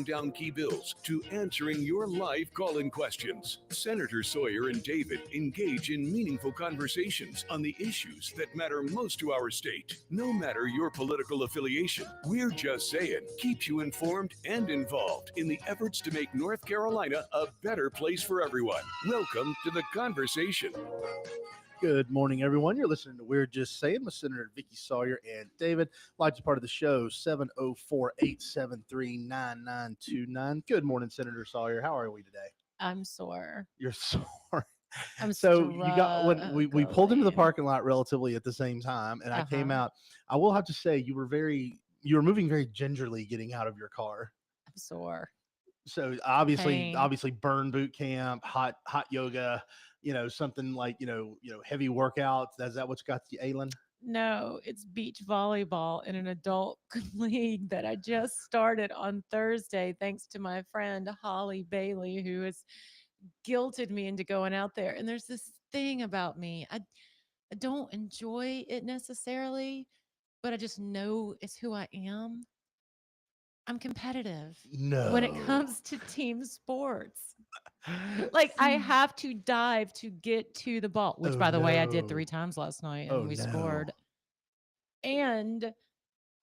down key bills to answering your live call-in questions. Senator Sawyer and David engage in meaningful conversations on the issues that matter most to our state. No matter your political affiliation, We're Just Saying keeps you informed and involved in the efforts to make North Carolina a better place for everyone. Welcome to the conversation. Good morning, everyone. You're listening to We're Just Saying with Senator Vickie, Sawyer, and David. Like to part of the show, 704-873-9929. Good morning, Senator Sawyer. How are we today? I'm sore. You're sore. I'm So you got when we pulled into the struggling. parking lot relatively at the same time, and I came Uh-huh. out. I will have to say you were moving very gingerly getting out of your car. I'm sore. So Pain. obviously burn boot camp, hot yoga, something like heavy workouts. Is that what's got you ailing? No, it's beach volleyball in an adult league that I just started on Thursday, thanks to my friend Holly Bailey, who has guilted me into going out there. And there's this thing about me. I don't enjoy it necessarily, but I just know it's who I am. I'm competitive when it No. comes to team sports. Like, I have to dive to get to the ball, which, Oh by the way, I did 3 no. times last night Oh and we no. scored. And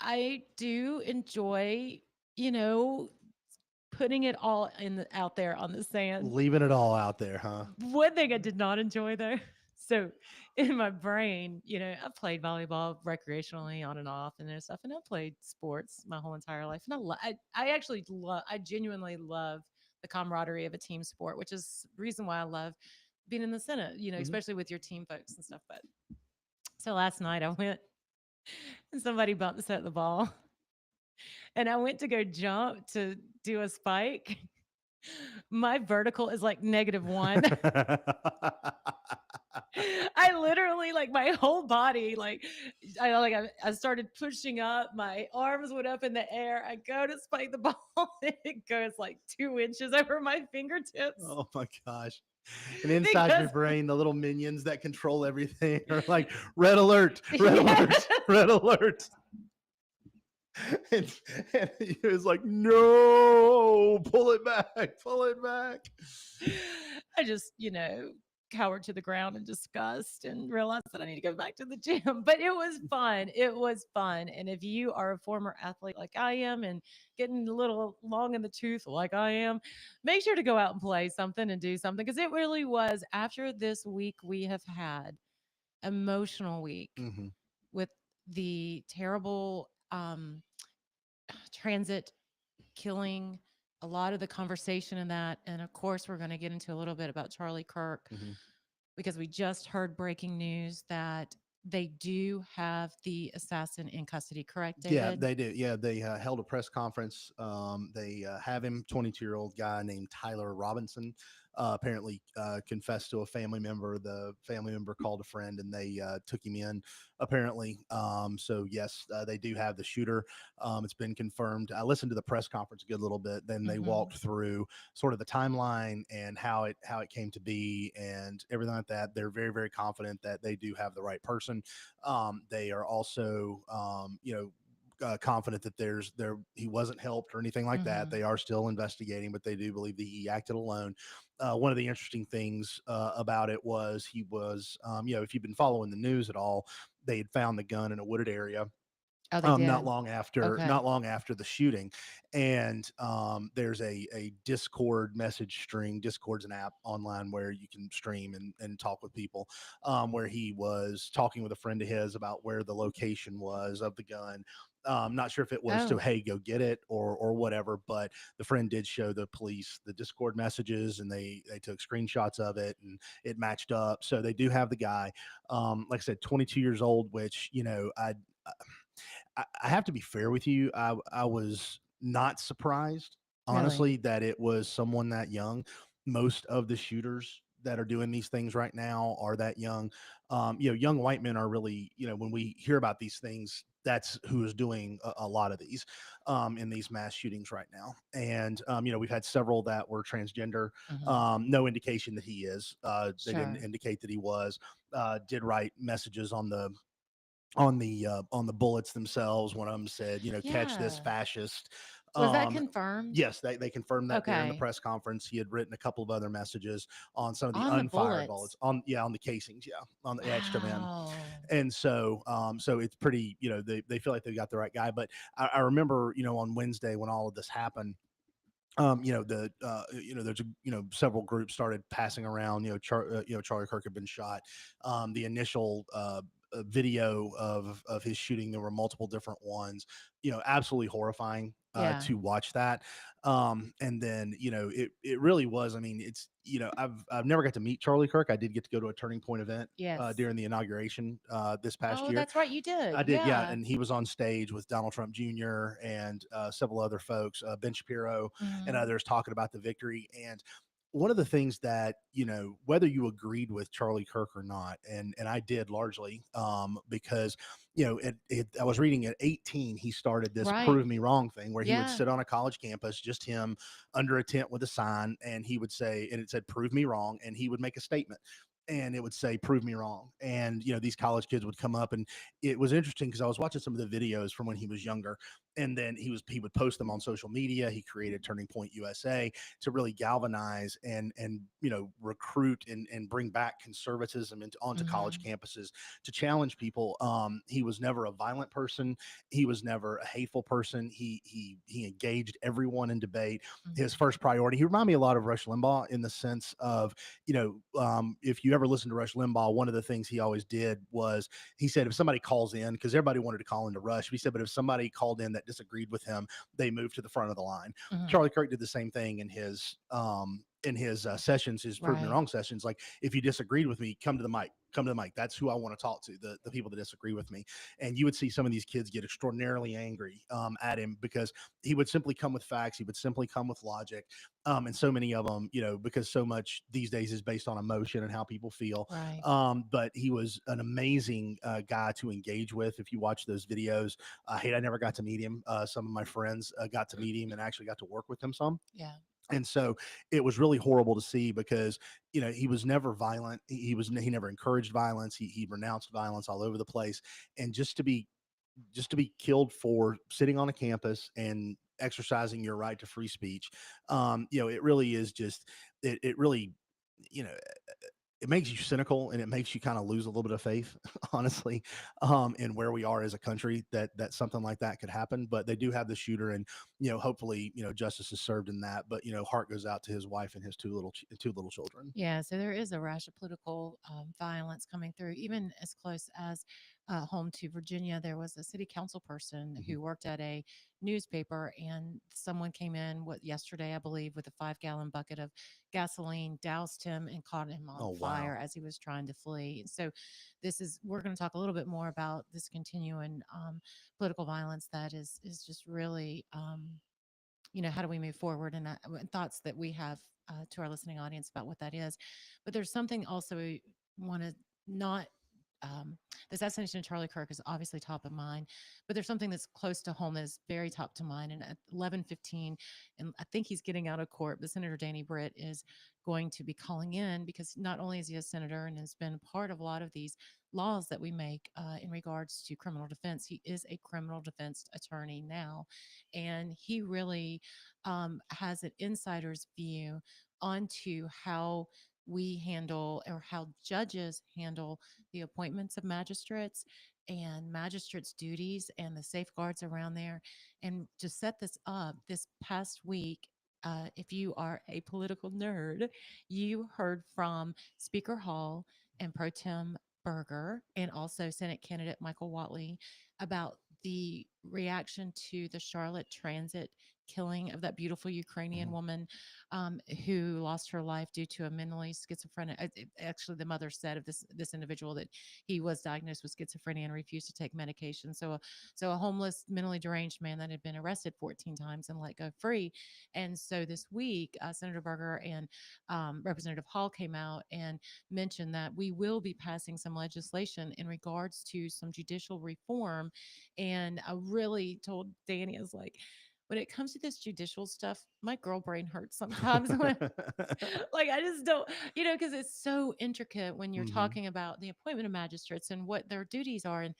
I do enjoy, you know, putting it all out there on the sand. Leaving it all out there, huh? One thing I did not enjoy though, so in my brain, I've played volleyball recreationally on and off and stuff, and I've played sports my whole entire life, and I actually love, I genuinely love the camaraderie of a team sport, which is the reason why I love being in the Senate, Mhm. especially with your team folks and stuff. But so last night I went and somebody bumped us at the ball, and I went to go jump to do a spike. My vertical is like -1. I literally, like, my whole body, like, I started pushing up, my arms went up in the air. I go to spike the ball, and it goes like 2 inches over my fingertips Oh my gosh. And inside your because brain, the little minions that control everything are like, red alert, red yes, alert, red alert. And, and it was like, no, pull it back, pull it back. I just, cowered to the ground in disgust and realized that I need to go back to the gym. But it was fun. It was fun. And if you are a former athlete like I am and getting a little long in the tooth like I am, make sure to go out and play something and do something, because it really was, after this week we have had, emotional week Mm-hmm. with the terrible transit killing, a lot of the conversation in that. And of course, we're going to get into a little bit about Charlie Kirk, Mm-hmm. because we just heard breaking news that they do have the assassin in custody, correct, Yeah, David? they do. Yeah, they held a press conference. They have him, 22-year-old guy named Tyler Robinson. Apparently confessed to a family member. The family member called a friend, and they took him in. Apparently, so yes, they do have the shooter. It's been confirmed. I listened to the press conference a good little bit. Then they Hmm. walked through sort of the timeline and how it came to be and everything like that. They're very very confident that they do have the right person. They are also, confident that he wasn't helped or anything like that. Hmm. They are still investigating, but they do believe that he acted alone. One of the interesting things about it was he was, if you've been following the news at all, they had found the gun in a wooded area Oh, they not did. long after Okay. not long after the shooting. And there's a Discord message string. Discord's an app online where you can stream and talk with people, where he was talking with a friend of his about where the location was of the gun. Not sure if it was to, Oh, hey, go get it, or whatever, but the friend did show the police the Discord messages, and they took screenshots of it, and it matched up. So they do have the guy. Like I said, 22 years old, which, I have to be fair with you. I was not surprised, really? honestly, that it was someone that young. Most of the shooters that are doing these things right now are that young. Young white men are really, when we hear about these things, that's who is doing a lot of these in these mass shootings right now. And, we've had several that were transgender. Hmm. No indication that he is. They didn't Sure. indicate that he was. Did write messages on the bullets themselves. One of them said, catch this Yeah. fascist. Was that Um, confirmed? yes, they confirmed that during the Okay. press conference. He had written a couple of other messages on some of the On the unfired bullets bullets. on, yeah, on the casings, yeah, on the etched them in. Wow. And so so it's pretty, they feel like they got the right guy. But I remember, on Wednesday when all of this happened, there's several groups started passing around, Charlie Kirk had been shot. The initial video of his shooting, there were multiple different ones, absolutely horrifying Yeah. to watch that. And then, it really was, I mean, it's, I've never got to meet Charlie Kirk. I did get to go to a Turning Point event Yes. during the inauguration this past Oh, year. that's right. You did. I did, yeah, Yeah. and he was on stage with Donald Trump Jr. and several other folks, Ben Shapiro and Mhm. others, talking about the victory. And one of the things that, whether you agreed with Charlie Kirk or not, and I did largely, because I was reading at 18, he started this Right. "prove me wrong" thing where he would Yeah. sit on a college campus, just him, under a tent with a sign, and he would say, and it said "prove me wrong," and he would make a statement. And it would say "prove me wrong," and these college kids would come up, and it was interesting because I was watching some of the videos from when he was younger, and then he would post them on social media. He created Turning Point USA to really galvanize and recruit and bring back conservatism onto college Mhm. campuses to challenge people. He was never a violent person. He was never a hateful person. He engaged everyone in debate. His Mhm. first priority. He reminded me a lot of Rush Limbaugh in the sense of, if you ever listen to Rush Limbaugh, one of the things he always did was he said if somebody calls in, because everybody wanted to call into Rush, he said, but if somebody called in that disagreed with him, they moved to the front of the line. Mhm. Charlie Kirk did the same thing in his sessions, his prove me Right. wrong sessions. Like, if you disagreed with me, come to the mic. Come to the mic. That's who I want to talk to. The people that disagree with me. And you would see some of these kids get extraordinarily angry at him because he would simply come with facts. He would simply come with logic. And so many of them, because so much these days is based on emotion and how people feel. Right. But he was an amazing guy to engage with. If you watch those videos, I hate I never got to meet him. Some of my friends got to meet him and actually got to work with him some. Yeah. And so it was really horrible to see because he was never violent. He never encouraged violence. He renounced violence all over the place. And just to be killed for sitting on a campus and exercising your right to free speech, it really is just it really, you know it makes you cynical, and it makes you kind of lose a little bit of faith, honestly, in where we are as a country, that something like that could happen. But they do have the shooter, and hopefully, justice is served in that. But heart goes out to his wife and his two little children. Yeah, so there is a rash of political violence coming through, even as close as home to Virginia. There was a city council person Mhm. who worked at a newspaper, and someone came in what yesterday, I believe, with a 5 gallon bucket of gasoline, doused him, and caught him on Oh, fire wow. as he was trying to flee. So, we're going to talk a little bit more about this continuing political violence that is just really. How do we move forward, and thoughts that we have to our listening audience about what that is. But there's something also we want to not. The assassination of Charlie Kirk is obviously top of mind, but there's something that's close to home that is very top to mind. And at 11:15, and I think he's getting out of court, but Senator Danny Britt is going to be calling in because not only is he a senator and has been part of a lot of these laws that we make in regards to criminal defense, he is a criminal defense attorney now, and he really has an insider's view onto how we handle or how judges handle the appointments of magistrates and magistrates' duties and the safeguards around there. And to set this up, this past week, if you are a political nerd, you heard from Speaker Hall and Pro Tem Berger and also Senate candidate Michael Watley about the reaction to the Charlotte Transit killing of that beautiful Ukrainian Mhm. woman who lost her life due to a mentally schizophrenic. Actually, the mother said of this individual that he was diagnosed with schizophrenia and refused to take medication. So a homeless, mentally deranged man that had been arrested 14 times and let go free. And so this week, Senator Berger and Representative Hall came out and mentioned that we will be passing some legislation in regards to some judicial reform. And I really told Danny, I was like, when it comes to this judicial stuff, my girl brain hurts sometimes when like I just don't, because it's so intricate when you're Mhm. talking about the appointment of magistrates and what their duties are. And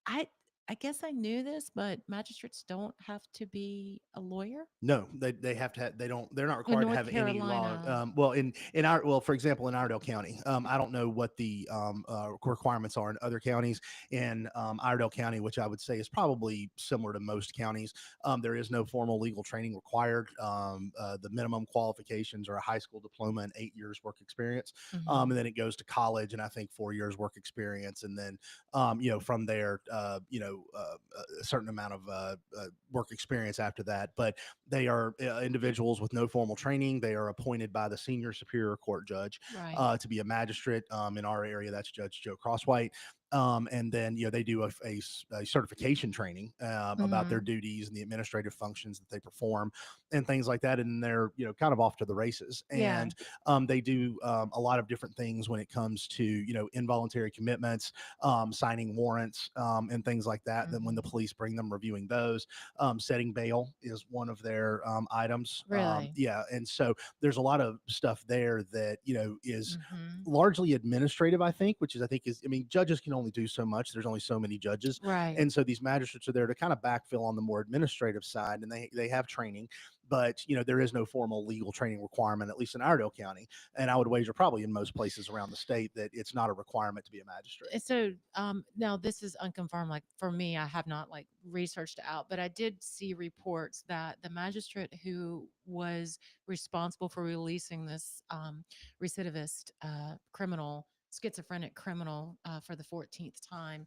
I I guess I knew this, but magistrates don't have to be a lawyer No, they have to. They don't. They're not in required to North have any law. Carolina. Well, in our well, for example, in Iredell County, I don't know what the requirements are in other counties. In Iredell County, which I would say is probably similar to most counties, there is no formal legal training required. The minimum qualifications are a high school diploma and 8 years work experience, Hmm. and then it goes to college and I think 4 years work experience, and then from there, a certain amount of work experience after that, but they are individuals with no formal training. They are appointed by the senior superior court judge Right. to be a magistrate. In our area, that's Judge Joe Crosswhite. And then they do a certification training about their Hmm. duties and the administrative functions that they perform and things like that, and they're kind of off to the races. Yeah. And they do a lot of different things when it comes to involuntary commitments, signing warrants, and things like that. Then when the Hmm. police bring them, reviewing those, setting bail is one of their items. Really. Yeah, and so there's a lot of stuff there that is Hmm. largely administrative, I think, which is I mean, judges can only do so much. There's only so many judges, Right. and so these magistrates are there to kind of backfill on the more administrative side, and they have training, but there is no formal legal training requirement, at least in Iredell County, and I would wager probably in most places around the state that it's not a requirement to be a magistrate. So now this is unconfirmed. Like for me, I have not like researched out, but I did see reports that the magistrate who was responsible for releasing this recidivist criminal, schizophrenic criminal for the 14th time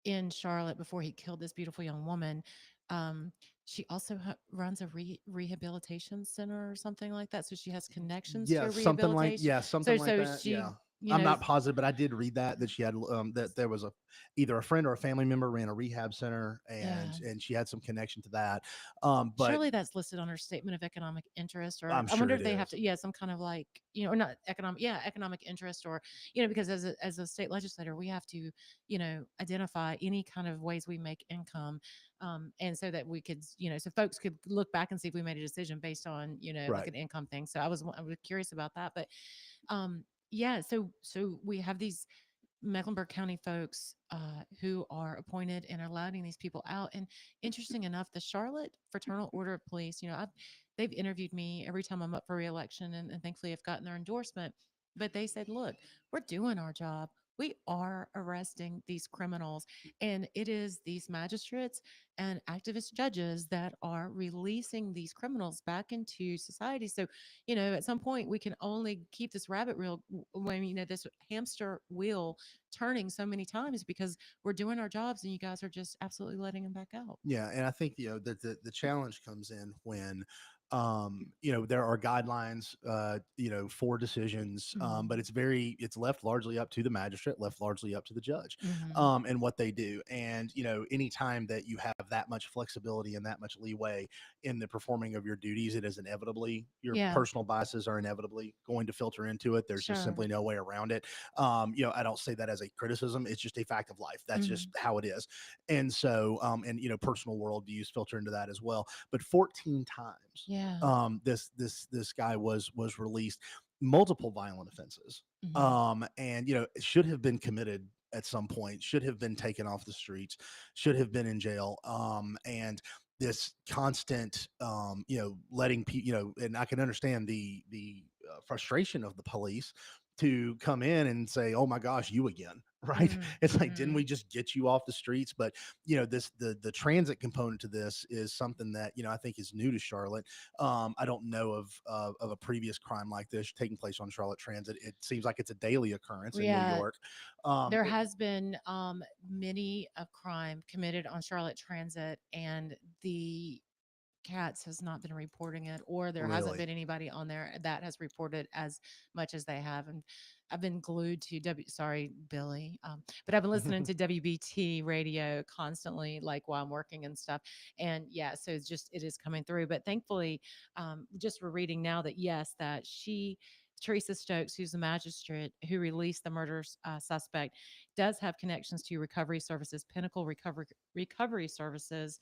in Charlotte before he killed this beautiful young woman. Um, she also runs a rehabilitation center or something like that. So she has connections to rehabilitation. Something So like so that. she, Yeah. you I'm know, not positive, but I did read that she had that there was a either a friend or a family member ran a rehab center, yeah. and she had some connection to that. But Surely that's listed on her statement of economic interest, or I'm I wonder sure if it they have is. to, yeah, some kind of like, or not economic, yeah, economic interest, or, because as a state legislator, we have to, identify any kind of ways we make income. And so that we could, so folks could look back and see if we made a decision based on, like Right. an income thing. So I was curious about that, but, yeah, so we have these Mecklenburg County folks who are appointed and are letting these people out. And interesting enough, the Charlotte Fraternal Order of Police, they've interviewed me every time I'm up for reelection, and thankfully I've gotten their endorsement. But they said, look, we're doing our job. We are arresting these criminals. And it is these magistrates and activist judges that are releasing these criminals back into society. So, at some point we can only keep this rabbit wheel, when, this hamster wheel turning so many times because we're doing our jobs and you guys are just absolutely letting them back out. Yeah, and I think that the challenge comes in when there are guidelines for decisions, but Mhm. it's left largely up to the magistrate, left largely up to the judge, Mhm. and what they do. And anytime that you have that much flexibility and that much leeway in the performing of your duties, it is inevitably your Yeah, personal biases are inevitably going to filter into it. There's just sure. simply no way around it. I don't say that as a criticism, it's just a fact of life. That's just Mhm. how it is. And so and personal worldviews filter into that as well. But 14 times Yeah. this guy was released, multiple violent offenses, Mhm. and it should have been committed at some point, should have been taken off the streets, should have been in jail, and this constant letting people, and I can understand the frustration of the police to come in and say, oh my gosh, you again. Right. Mhm. It's like, didn't we Mhm. just get you off the streets? But the transit component to this is something that I think is new to Charlotte. I don't know of a previous crime like this taking place on Charlotte Transit. It seems like it's a daily occurrence in New Yeah, York. there has been many a crime committed on Charlotte Transit, and the Cats has not been reporting it, or there hasn't Really. been anybody on there that has reported as much as they have. And I've been glued to sorry, Billy, but I've been listening to WBT radio constantly, like while I'm working and stuff. And yeah, so it is coming through. But thankfully, just we're reading now that yes, that Teresa Stokes, who's the magistrate who released the murder suspect, does have connections to recovery services, Pinnacle Recovery Services.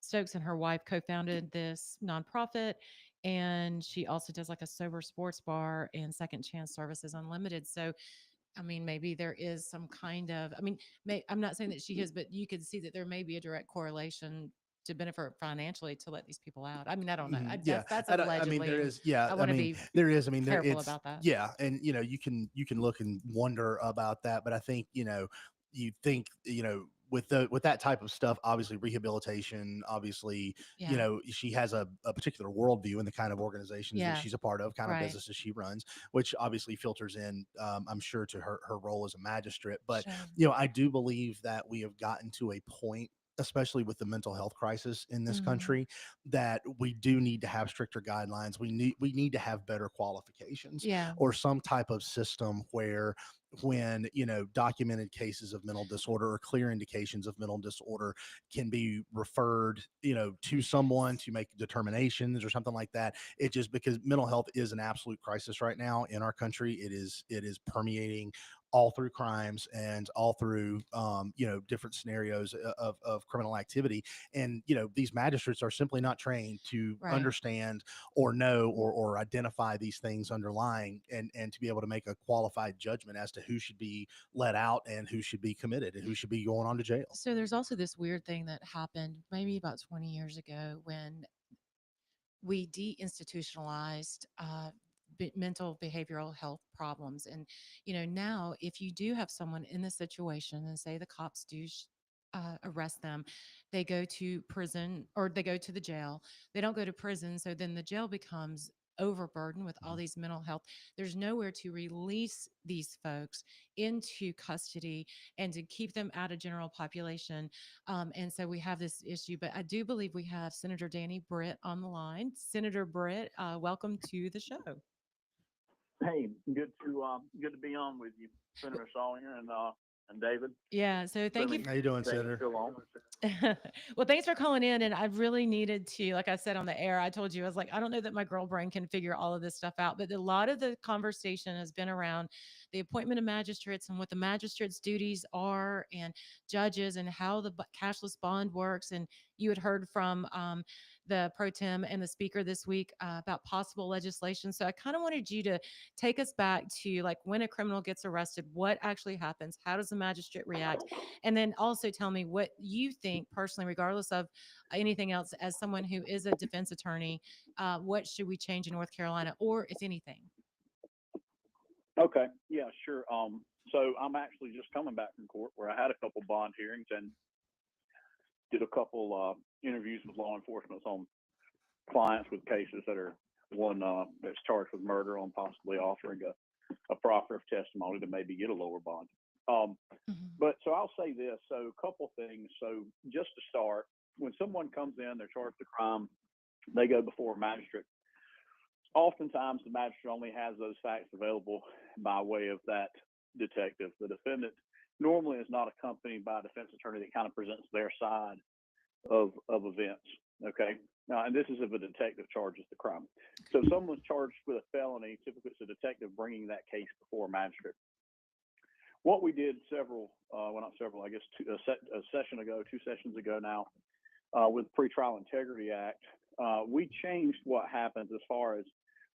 Stokes and her wife co-founded this nonprofit, and she also does like a sober sports bar and Second Chance Services Unlimited. So I mean, maybe there is some kind of, I mean, I'm not saying that she is, but you could see that there may be a direct correlation to benefit her financially to let these people out. I mean, I don't know. Yeah, That's I mean, allegedly, there and is. Yeah, I I want to mean, be there is. I mean, there careful it's about that. yeah, and you can look and wonder about that, but I think you think with with that type of stuff, obviously rehabilitation, obviously Yeah. she has a particular worldview in the kind of organizations that Yeah. she's a part of, kind of Right. businesses she runs, which obviously filters in, I'm sure, to her role as a magistrate. But Sure. I do believe that we have gotten to a point, especially with the mental health crisis in this Hmm. country, that we do need to have stricter guidelines. We need to have better qualifications Yeah. or some type of system where when documented cases of mental disorder or clear indications of mental disorder can be referred to someone to make determinations or something like that. It just, because mental health is an absolute crisis right now in our country. It is permeating all through crimes and all through different scenarios of criminal activity. And these magistrates are simply not trained to Right. understand or know or identify these things underlying, and to be able to make a qualified judgment as to who should be let out and who should be committed and who should be going on to jail. So there's also this weird thing that happened maybe about 20 years ago when we deinstitutionalized mental behavioral health problems. And now if you do have someone in this situation, and say the cops do arrest them, they go to prison or they go to the jail. They don't go to prison, so then the jail becomes overburdened with all these mental health. There's nowhere to release these folks into custody and to keep them out of general population. And so we have this issue. But I do believe we have Senator Danny Britt on the line. Senator Britt, welcome to the show. Hey, good to be on with you, Senator Sawyer and David. Yeah, so thank you. Assuming How you doing, David's Senator? still on. Well, thanks for calling in. And I really needed to, like I said on the air, I told you, I was like, I don't know that my girl brain can figure all of this stuff out. But a lot of the conversation has been around the appointment of magistrates and what the magistrates' duties are, and judges, and how the cashless bond works. And you had heard from the pro tem and the speaker this week about possible legislation. So I kind of wanted you to take us back to, like, when a criminal gets arrested, what actually happens? How does the magistrate react? And then also tell me what you think personally, regardless of anything else, as someone who is a defense attorney, what should we change in North Carolina, or if anything? Okay, yeah, sure. So I'm actually just coming back from court where I had a couple bond hearings and did a couple interviews with law enforcement on clients with cases that are one that's charged with murder on possibly offering a proffer of testimony to maybe get a lower bond. Um, Mhm. but so I'll say this. So a couple things. So just to start, when someone comes in, they're charged with a crime, they go before a magistrate. Oftentimes, the magistrate only has those facts available by way of that detective. The defendant normally is not accompanied by a defense attorney that kind of presents their side of events. Okay. Now, and this is if a detective charges the crime. So if someone's charged with a felony, typically it's a detective bringing that case before a magistrate. What we did well, not several, I guess, a session ago, 2 sessions ago now, with the Pretrial Integrity Act, we changed what happens as far as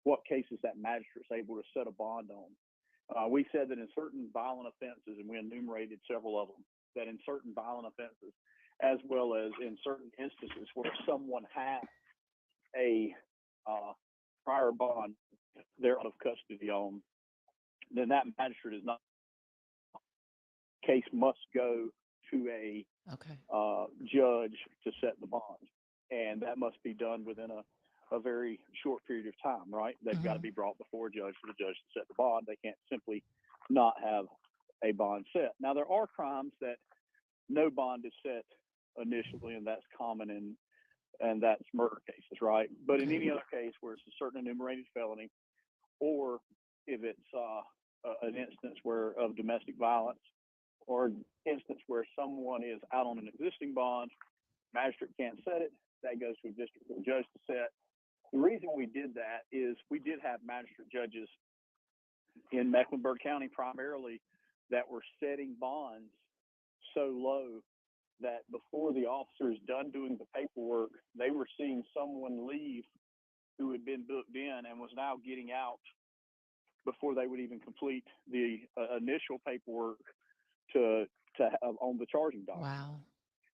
what cases that magistrate's able to set a bond on. We said that in certain violent offenses, and we enumerated several of them, that in certain violent offenses, as well as in certain instances where someone has a prior bond they're out of custody on, then that magistrate is not, case must go to a Okay. judge to set the bond. And that must be done within a very short period of time, right? They've got to Mhm. be brought before a judge for the judge to set the bond. They can't simply not have a bond set. Now, there are crimes that no bond is set initially, and that's common and that's murder cases, right? But in Okay. any other case where it's a certain enumerated felony, or if it's an instance where of domestic violence, or an instance where someone is out on an existing bond, magistrate can't set it, that goes to a district court judge to set. The reason we did that is we did have magistrate judges in Mecklenburg County primarily that were setting bonds so low that before the officer's done doing the paperwork, they were seeing someone leave who had been booked in and was now getting out before they would even complete the initial paperwork on the charging document. Wow.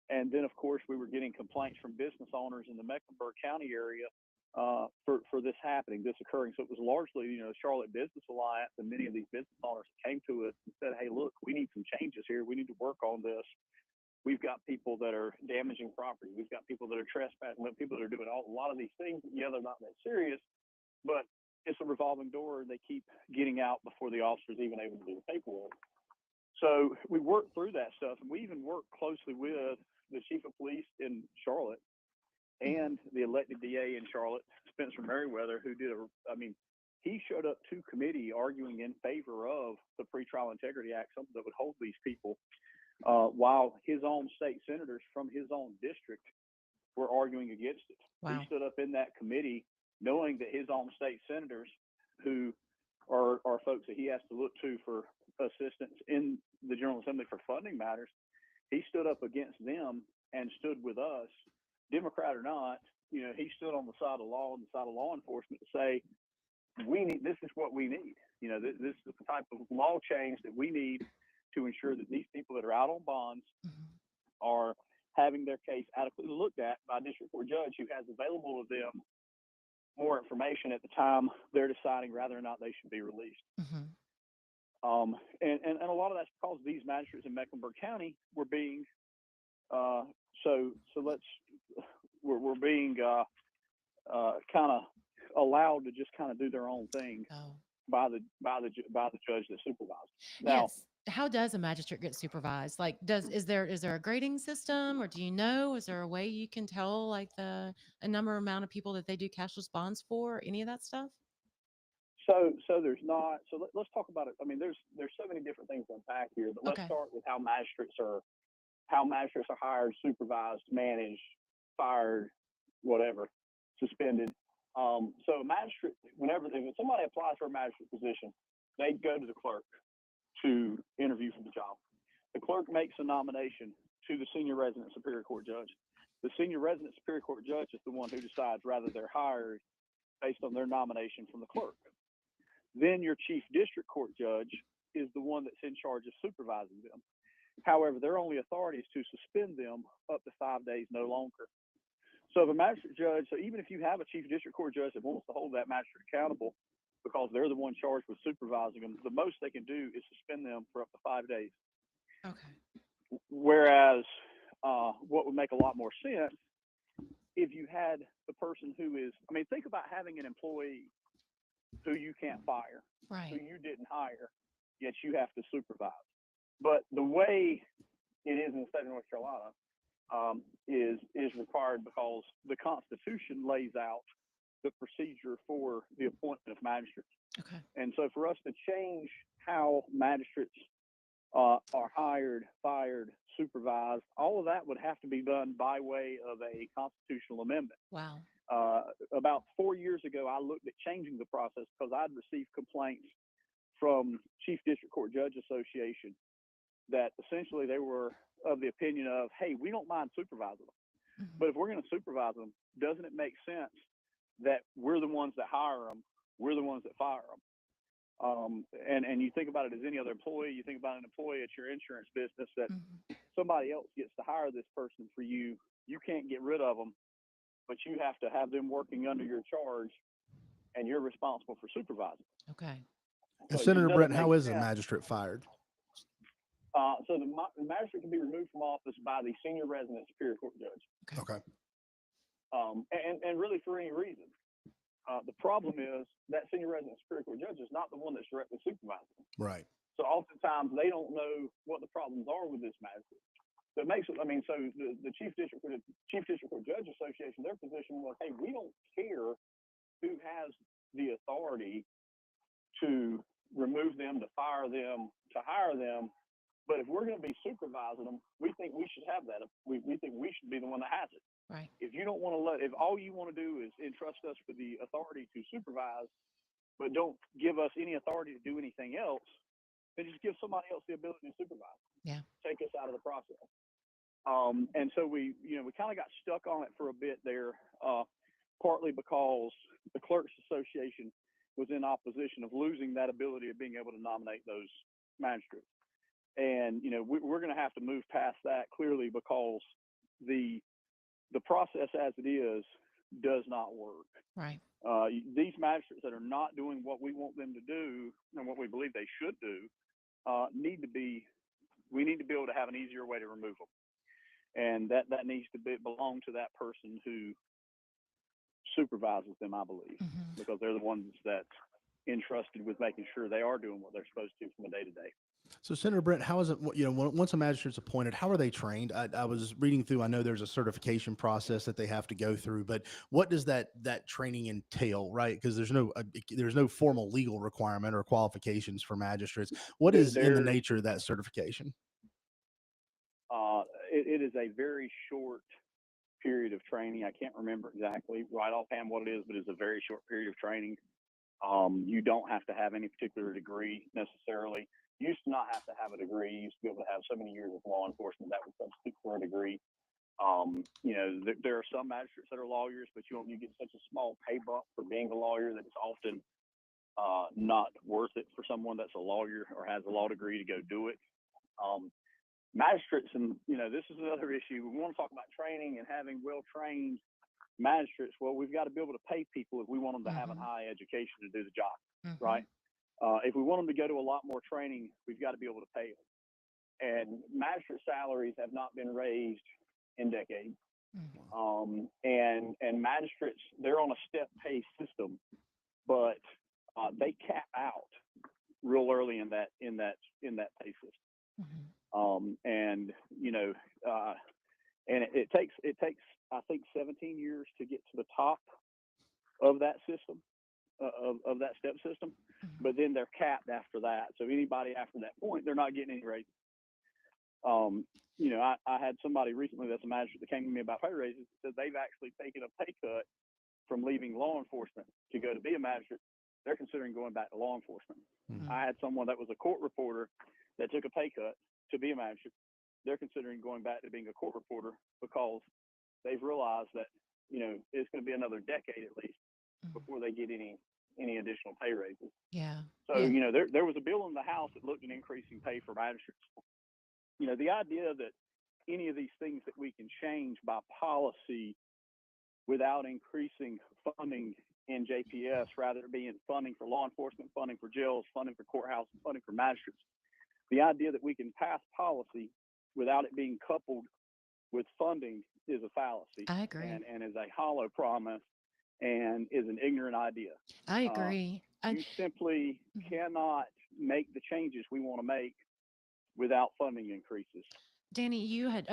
And then, of course, we were getting complaints from business owners in the Mecklenburg County area for this happening, this occurring. So it was largely, Charlotte Business Alliance and many of these business owners came to us and said, "Hey, look, we need some changes here. We need to work on this. We've got people that are damaging property. We've got people that are trespassing. We've got people that are doing a lot of these things. Yeah, they're not that serious, but it's a revolving door, and they keep getting out before the officer's even able to do the paperwork." So we worked through that stuff, and we even worked closely with the chief of police in Charlotte and the elected DA in Charlotte, Spencer Merriweather, who he showed up to committee arguing in favor of the Pretrial Integrity Act, something that would hold these people, while his own state senators from his own district were arguing against it. Wow. He stood up in that committee knowing that his own state senators, who are folks that he has to look to for assistance in the General Assembly for funding matters, he stood up against them and stood with us, Democrat or not. He stood on the side of law and the side of law enforcement to say, this is what we need. This is the type of law change that we need to ensure that these people that are out on bonds are having their case adequately looked at by a district court judge who has available to them more information at the time they're deciding whether or not they should be released. And a lot of that's because these magistrates in Mecklenburg County were being we're being kind of allowed to just kind of do their own thing by the judge that supervises. Now, Yes. How does a magistrate get supervised? Like, is there a grading system, or do you know? Is there a way you can tell like a amount of people that they do cashless bonds for? Any of that stuff? So there's not. So let's talk about it. I mean, there's so many different things to unpack here, but let's start with how magistrates are hired, supervised, managed, fired, whatever, suspended. So a magistrate, if somebody applies for a magistrate position, they go to the clerk to interview for the job. The clerk makes a nomination to the senior resident superior court judge. The senior resident superior court judge is the one who decides whether they're hired based on their nomination from the clerk. Then your chief district court judge is the one that's in charge of supervising them. However, their only authority is to suspend them up to 5 days, no longer. So if a magistrate judge, so even if you have a chief district court judge that wants to hold that magistrate accountable because they're the one charged with supervising them, the most they can do is suspend them for up to 5 days. Okay. Whereas what would make a lot more sense if you had the person who is, think about having an employee who you can't fire, right, who you didn't hire, yet you have to supervise. But the way it is in the state of North Carolina is required because the Constitution lays out the procedure for the appointment of magistrates. Okay. And so for us to change how magistrates are hired, fired, supervised, all of that would have to be done by way of a constitutional amendment. Wow. About 4 years ago, I looked at changing the process because I'd received complaints from Chief District Court Judge Association that essentially they were of the opinion of, hey, we don't mind supervising them, but if we're going to supervise them, doesn't it make sense that we're the ones that hire them, we're the ones that fire them? And you think about it as any other employee. You think about an employee at your insurance business that somebody else gets to hire this person for you. You can't get rid of them, but you have to have them working under your charge, and you're responsible for supervising. Okay. And So Senator Brent, how is a magistrate fired? So the magistrate can be removed from office by the senior resident superior court judge. Okay. And really for any reason. The problem is that senior resident superior court judge is not the one that's directly supervising. Right. So oftentimes they don't know what the problems are with this magistrate. So it makes it, so the Chief District Court Judge Association, their position was, hey, we don't care who has the authority to remove them, to fire them, to hire them. But if we're going to be supervising them, we think we should have that. We think we should be the one that has it. Right. If you don't want to if all you want to do is entrust us with the authority to supervise, but don't give us any authority to do anything else, then just give somebody else the ability to supervise. Yeah. Take us out of the process. And so we kind of got stuck on it for a bit there, partly because the Clerks Association was in opposition of losing that ability of being able to nominate those magistrates. And we're going to have to move past that clearly, because the process as it is does not work. Right. These magistrates that are not doing what we want them to do and what we believe they should do we need to be able to have an easier way to remove them, and that needs to belong to that person who supervises them, I believe, because they're the ones that's entrusted with making sure they are doing what they're supposed to from a day to day. So, Senator Brent, how is it, once a magistrate's appointed, how are they trained? I was reading through, I know there's a certification process that they have to go through, but what does that training entail, right? Because there's no formal legal requirement or qualifications for magistrates. What is in the nature of that certification? It is a very short period of training. I can't remember exactly right offhand what it is, but it's a very short period of training. You don't have to have any particular degree necessarily. You used to not have to have a degree. You used to be able to have so many years of law enforcement that would substitute for a degree. There are some magistrates that are lawyers, but you get such a small pay bump for being a lawyer that it's often not worth it for someone that's a lawyer or has a law degree to go do it. Magistrates, and this is another issue. We want to talk about training and having well-trained magistrates. Well, we've got to be able to pay people if we want them to have a high education to do the job, right? If we want them to go to a lot more training, we've got to be able to pay them. And magistrate salaries have not been raised in decades. And magistrates, they're on a step pay system, but they cap out real early in that pay system. And it takes I think 17 years to get to the top of that system, of that step system, but then they're capped after that. So anybody after that point, they're not getting any raises. I had somebody recently that's a magistrate that came to me about pay raises, said they've actually taken a pay cut from leaving law enforcement to go to be a magistrate. They're considering going back to law enforcement. I had someone that was a court reporter that took a pay cut to be a magistrate. They're considering going back to being a court reporter because they've realized that it's going to be another decade at least before they get any additional pay raises. Yeah. So there was a bill in the House that looked at increasing pay for magistrates. The idea that any of these things that we can change by policy without increasing funding in JPS, rather than being funding for law enforcement, funding for jails, funding for courthouses, funding for magistrates, the idea that we can pass policy without it being coupled with funding is a fallacy. I agree. And is a hollow promise and is an ignorant idea. I agree. You simply cannot make the changes we want to make without funding increases. Danny,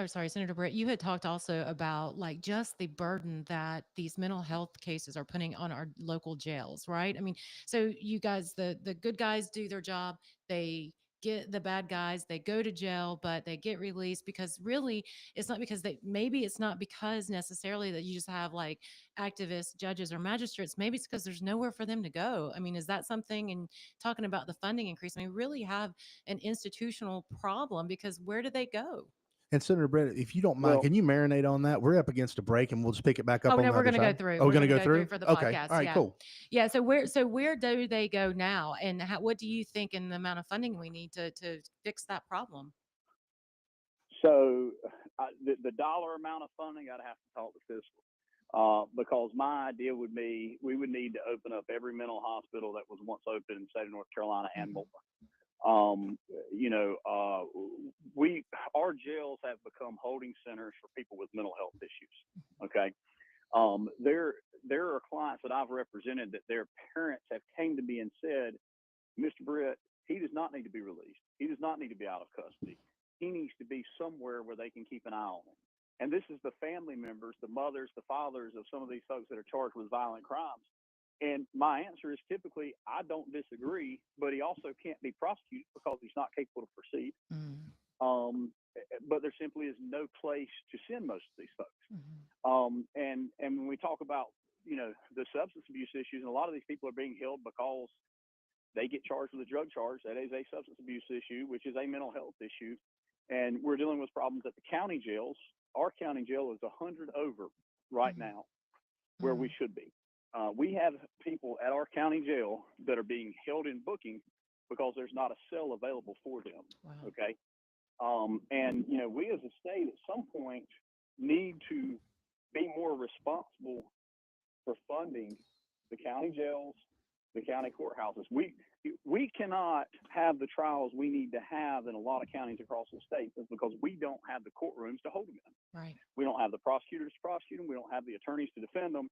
Senator Brett, you had talked also about like just the burden that these mental health cases are putting on our local jails, right? I mean, so you guys, the good guys do their job. They get the bad guys, they go to jail, but they get released because really it's not because it's not because necessarily that you just have like activists, judges, or magistrates. Maybe it's because there's nowhere for them to go. I mean, is that something? And talking about the funding increase, I mean, we really have an institutional problem because where do they go? And Senator Brett, if you don't mind, can you marinate on that? We're up against a break, and we'll just pick it back up. Oh no, we're going to go through. Oh, we're going to go go through for the okay. podcast. All right, yeah. cool. Yeah. So where do they go now, and what do you think in the amount of funding we need to fix that problem? So the dollar amount of funding, I'd have to talk to fiscal, because my idea would be we would need to open up every mental hospital that was once open in the state of North Carolina and more. Our jails have become holding centers for people with mental health issues. Okay. There are clients that I've represented that their parents have came to me and said, Mr. Britt, he does not need to be released. He does not need to be out of custody. He needs to be somewhere where they can keep an eye on him. And this is the family members, the mothers, the fathers of some of these folks that are charged with violent crimes. And my answer is typically, I don't disagree, but he also can't be prosecuted because he's not capable to proceed. But there simply is no place to send most of these folks. And when we talk about, the substance abuse issues, and a lot of these people are being held because they get charged with a drug charge. That is a substance abuse issue, which is a mental health issue. And we're dealing with problems at the county jails. Our county jail is 100 over right now where we should be. We have people at our county jail that are being held in booking because there's not a cell available for them. Wow. Okay. And, we as a state at some point need to be more responsible for funding the county jails, the county courthouses. We cannot have the trials we need to have in a lot of counties across the state because we don't have the courtrooms to hold them in. Right. We don't have the prosecutors to prosecute them. We don't have the attorneys to defend them.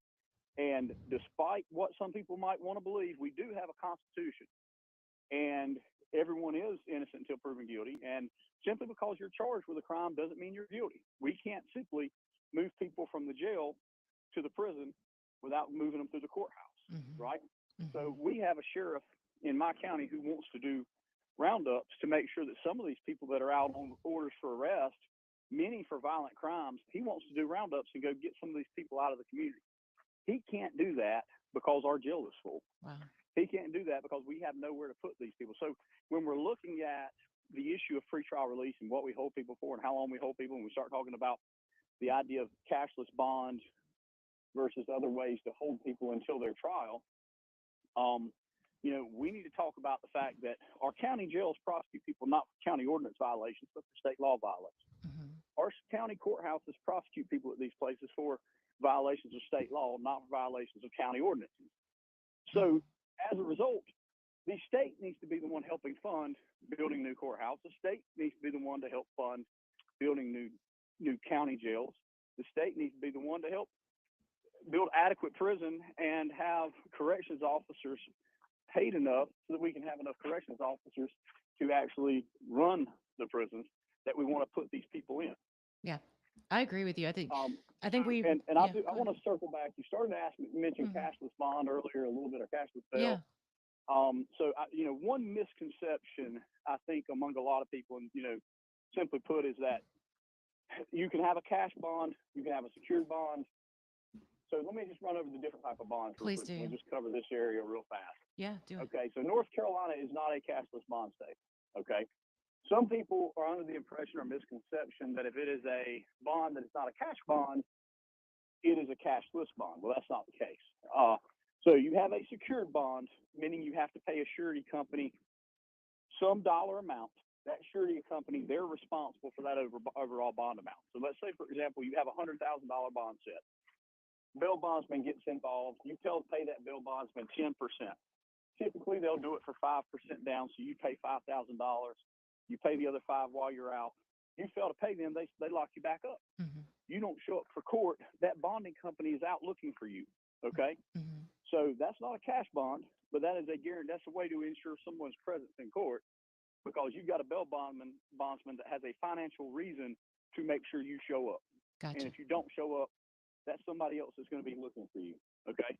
And despite what some people might want to believe, we do have a constitution, and everyone is innocent until proven guilty. And simply because you're charged with a crime doesn't mean you're guilty. We can't simply move people from the jail to the prison without moving them through the courthouse, right? So we have a sheriff in my county who wants to do roundups to make sure that some of these people that are out on orders for arrest, many for violent crimes, he wants to do roundups and go get some of these people out of the community. He can't do that because our jail is full. Wow. He can't do that because we have nowhere to put these people. So when we're looking at the issue of pretrial release and what we hold people for and how long we hold people, and we start talking about the idea of cashless bond versus other ways to hold people until their trial, we need to talk about the fact that our county jails prosecute people not for county ordinance violations, but for state law violations. Our county courthouses prosecute people at these places for violations of state law, not for violations of county ordinances. So as a result, the state needs to be the one helping fund building new courthouses. The state needs to be the one to help fund building new county jails. The state needs to be the one to help build adequate prison and have corrections officers paid enough so that we can have enough corrections officers to actually run the prisons that we want to put these people in. Yeah, I agree with you. I think we and yeah, I want to circle back. You started to mention cashless bond earlier, a little bit of cashless bail. Yeah. So one misconception I think among a lot of people, and simply put, is that you can have a cash bond, you can have a secured bond. So let me just run over the different type of bonds. Please do. We'll just cover this area real fast. Yeah, do it. Okay, so North Carolina is not a cashless bond state. Okay, some people are under the impression or misconception that if it is a bond that is not a cash bond, it is a cashless bond. Well, that's not the case. So you have a secured bond, meaning you have to pay a surety company some dollar amount. That surety company, they're responsible for that overall bond amount. So let's say, for example, you have a $100,000 bond set. Bail bondsman gets involved. You pay that bail bondsman 10%. Typically, they'll do it for 5% down. So you pay $5,000. You pay the other $5,000 while you're out. You fail to pay them, they lock you back up. You don't show up for court. That bonding company is out looking for you. Okay. So that's not a cash bond, but that is a guarantee. That's a way to ensure someone's presence in court, because you've got a bail bondsman that has a financial reason to make sure you show up. Gotcha. And if you don't show up, that's somebody else that's going to be looking for you. Okay.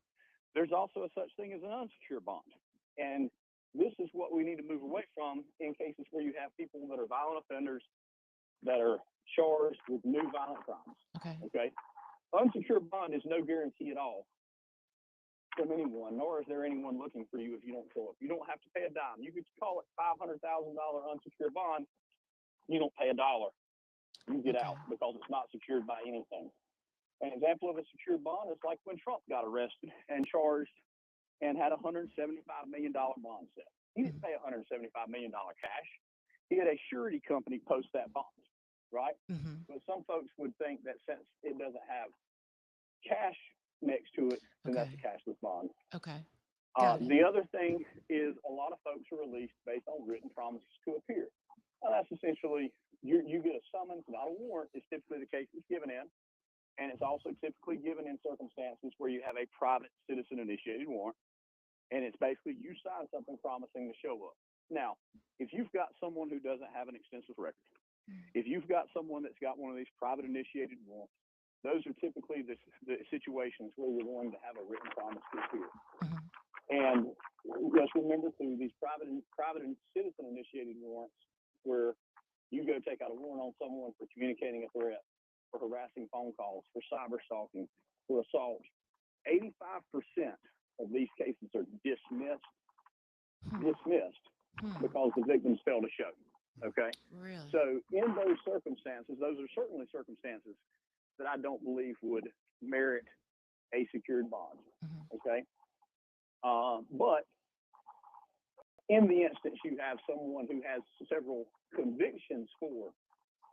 There's also a such thing as an unsecured bond. And this is what we need to move away from in cases where you have people that are violent offenders that are charged with new violent crimes. Okay. Okay. Unsecured bond is no guarantee at all from anyone, nor is there anyone looking for you if you don't show up. You don't have to pay a dime. You could call it $500,000 unsecured bond. You don't pay a dollar. You get out because it's not secured by anything. An example of a secured bond is like when Trump got arrested and charged and had a $175 million bond set. He didn't pay $175 million cash. He had a surety company post that bond, right? But some folks would think that since it doesn't have cash next to it, then that's a cashless bond. Okay. The other thing is a lot of folks are released based on written promises to appear. Now, that's essentially, you get a summons, not a warrant, is typically the case that's given in. And it's also typically given in circumstances where you have a private citizen-initiated warrant. And it's basically you sign something promising to show up. Now, if you've got someone who doesn't have an extensive record, if you've got someone that's got one of these private-initiated warrants, those are typically the situations where you're going to have a written promise to appear. And just remember, too, these private and citizen-initiated warrants where you go take out a warrant on someone for communicating a threat, for harassing phone calls, for cyber stalking, for assault. 85% of these cases are dismissed because the victims fail to show. Okay. Really? So in those circumstances, those are certainly circumstances that I don't believe would merit a secured bond. Mhm. Okay. But in the instance you have someone who has several convictions for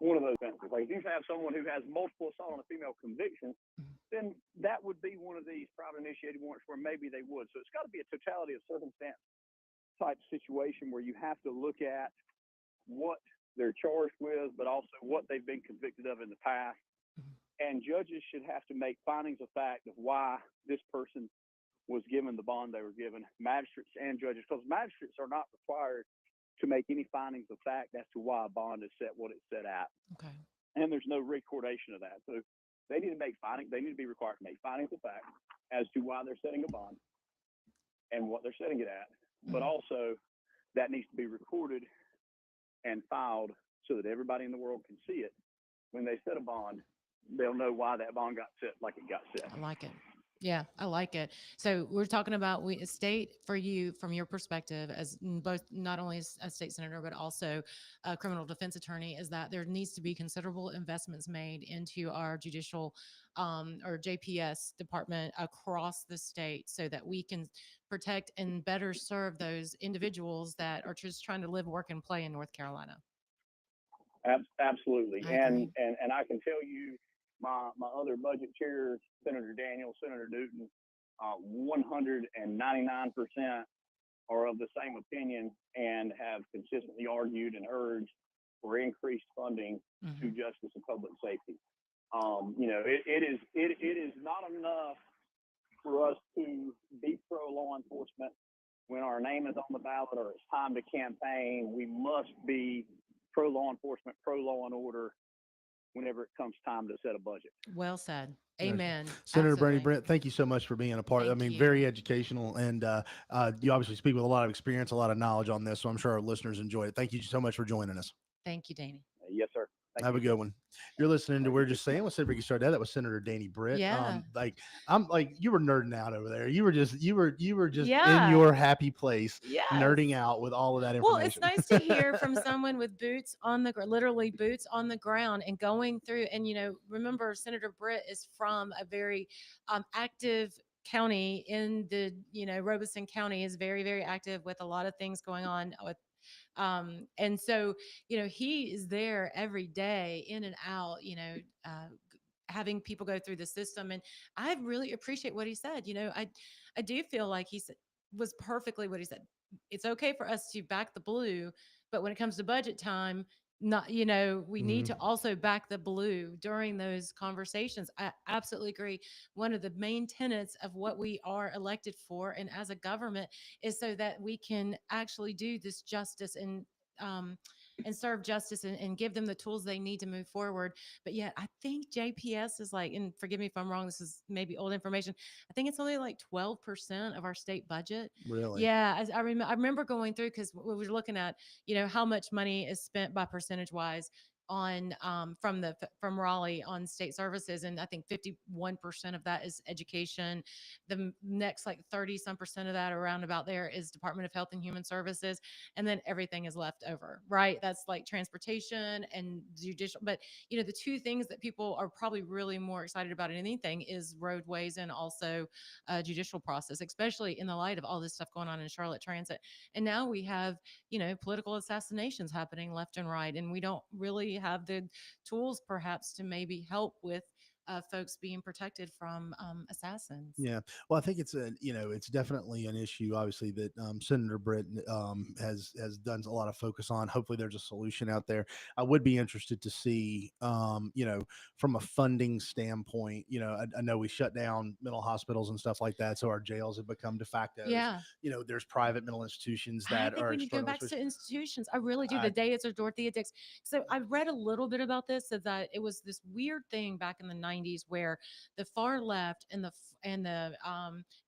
one of those offenses, like if you have someone who has multiple assault on a female convictions, Mhm. then that would be one of these private initiated warrants where maybe they would. So it's got to be a totality of circumstance type situation where you have to look at what they're charged with, but also what they've been convicted of in the past. Mhm. And judges should have to make findings of fact of why this person was given the bond they were given, magistrates and judges, because magistrates are not required to make any findings of fact as to why a bond is set what it's set at. Okay. And there's no recordation of that. So they need to make findings, they need to be required to make findings of fact as to why they're setting a bond and what they're setting it at. But Mhm. also that needs to be recorded and filed so that everybody in the world can see it. When they set a bond, they'll know why that bond got set like it got set. I like it. Yeah, I like it. So we're talking about state for you from your perspective as both not only as a state senator but also a criminal defense attorney is that there needs to be considerable investments made into our judicial or JPS department across the state so that we can protect and better serve those individuals that are just trying to live, work, and play in North Carolina. Absolutely. I agree. And I can tell you, my other budget chairs, Senator Daniel, Senator Newton, 199% are of the same opinion and have consistently argued and urged for increased funding to Mhm. justice and public safety. It is not enough for us to be pro law enforcement when our name is on the ballot or it's time to campaign. We must be pro law enforcement, pro law and order whenever it comes time to set a budget. Well said. Yes. Amen. Senator Bernie Absolutely. Brent, thank you so much for being a part. I Thank mean, you. very educational, and you obviously speak with a lot of experience, a lot of knowledge on this. So I'm sure our listeners enjoy it. Thank you so much for joining us. Thank you, Danny. Yes, sir. Thank Have you. a good one. You're listening to Thank We're you. Just Saying with Vickie started. That was Senator Danny Britt. Yeah. I'm like you were nerding out over there. You were just in Yeah. your happy place, Yes. nerding out with all of that Well, it's information. nice to hear from someone with boots on the literally boots on the ground and going through. And remember, Senator Britt is from a very active county in the Robeson County is very very active with a lot of things going on with and so he is there every day in and out having people go through the system. And I really appreciate what he said. I do feel like he said was perfectly what he said. It's okay for us to back the blue, but when it comes to budget time, not we need Mhm. to also back the blue during those conversations. I absolutely agree. One of the main tenets of what we are elected for and as a government is so that we can actually do this justice um, and serve justice and give them the tools they need to move forward. But yet, I think JPS is like, and forgive me if I'm wrong, this is maybe old information. I think it's only like 12% of our state budget. Really? Yeah, I remember going through because we were looking at, how much money is spent by percentage wise on from Raleigh on state services, and I think 51% of that is education. The next like 30 some percent of that around about there is Department of Health and Human Services, and then everything is left over, right? That's like transportation and judicial. But the two things that people are probably really more excited about than anything is roadways and also judicial process, especially in the light of all this stuff going on in Charlotte Transit. And now we have political assassinations happening left and right, and we don't really have the tools perhaps to maybe help with folks being protected from assassins. Yeah. Well, I think it's definitely an issue, obviously, that Senator Britt has done a lot of focus on. Hopefully, there's a solution out there. I would be interested to see, from a funding standpoint. I know we shut down mental hospitals and stuff like that, so our jails have become de facto. Yeah. There's private mental institutions I that think are we need to go externally back to institutions. I really do. I- The Deus or Dorothea Dix. So I read a little bit about this, so that it was this weird thing back in the 90s where the far left and the